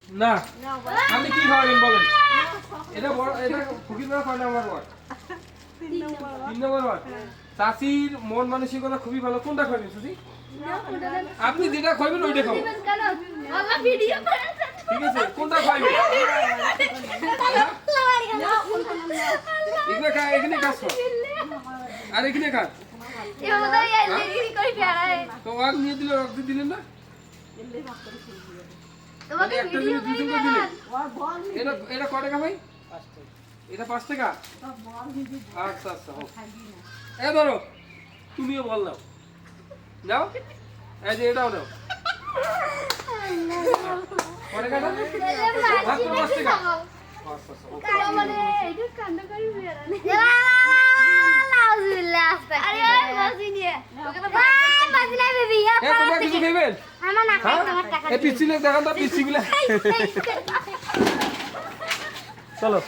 না আপনি কি খাওয়াবেন বলেন এটা বড় এটা ফকির না কয় নাম্বার ওয়ার্ড 3 নম্বর ওয়ার্ড চাচির মন মানসিকতা খুবই ভালো কোনটা খাবেন চাচি আপনি যেটা খাবেন ওইটা খাবেন ঠিক আছে কোনটা খাবেন এখানে খা এখানে কাজ কর আর এখানে খা তো ওয়াক নিয়ে দিলে রক্ত দিলেন না তোমাকে একটা দিলে দুই টাকা দিলে এটা এটা কত টাকা ভাই 5 টাকা এটা 5 টাকা আচ্ছা আচ্ছা এই ধরো তুমিও বল নাও নাও এই যে এটাও নাও কত টাকা মাত্র 5 টাকা আচ্ছা আচ্ছা মানে এটা কান্না করি বেরানে নাউজুবিল্লাহ আরে বাজিনিয়ে তোকে তো বাজিনা বেবি এ তোমরা কিছু খাবেন আমার না খাই তোমার টাকা এই পিছিলে দেখান তো পিছিগুলা চলো